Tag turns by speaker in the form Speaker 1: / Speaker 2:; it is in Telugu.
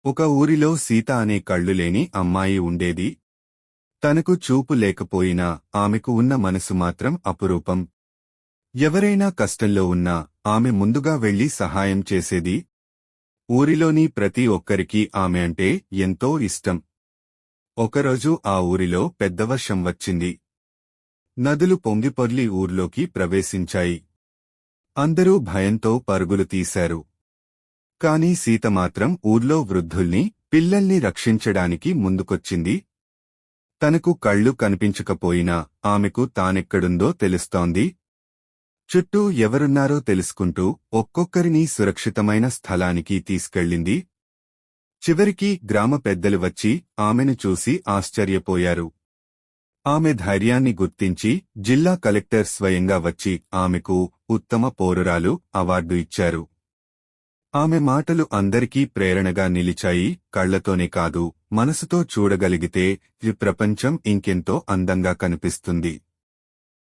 Speaker 1: ఒక ఊరిలో సీత అనే కళ్ళు లేని అమ్మాయి ఉండేది. తనకు చూపు లేకపోయినా ఆమెకు ఉన్న మనసు మాత్రం అపురూపం. ఎవరైనా కష్టంలో ఉన్నా ఆమె ముందుగా వెళ్లి సహాయం చేసేది. ఊరిలోని ప్రతి ఒక్కరికీ ఆమె అంటే ఎంతో ఇష్టం. ఒకరోజు ఆ ఊరిలో పెద్ద వర్షం వచ్చింది. నదులు పొంగిపొర్లి ఊర్లోకి ప్రవేశించాయి. అందరూ భయంతో పరుగులు తీశారు. కాని సీత మాత్రం ఊర్లో వృద్ధుల్ని, పిల్లల్ని రక్షించడానికి ముందుకొచ్చింది. తనకు కళ్ళు కనిపించకపోయినా ఆమెకు తానెక్కడుందో తెలుస్తోంది. చుట్టూ ఎవరున్నారో తెలుసుకుంటూ ఒక్కొక్కరినీ సురక్షితమైన స్థలానికి తీసుకెళ్ళింది. చివరికి గ్రామ పెద్దలు వచ్చి ఆమెను చూసి ఆశ్చర్యపోయారు. ఆమె ధైర్యాన్ని గుర్తించి జిల్లా కలెక్టర్ స్వయంగా వచ్చి ఆమెకు ఉత్తమ పౌరురాలు అవార్డు ఇచ్చారు. ఆమె మాటలు అందరికీ ప్రేరణగా నిలిచాయి. కళ్లతోనే కాదు, మనసుతో చూడగలిగితే ఈ ప్రపంచం ఇంకెంతో అందంగా కనిపిస్తుంది.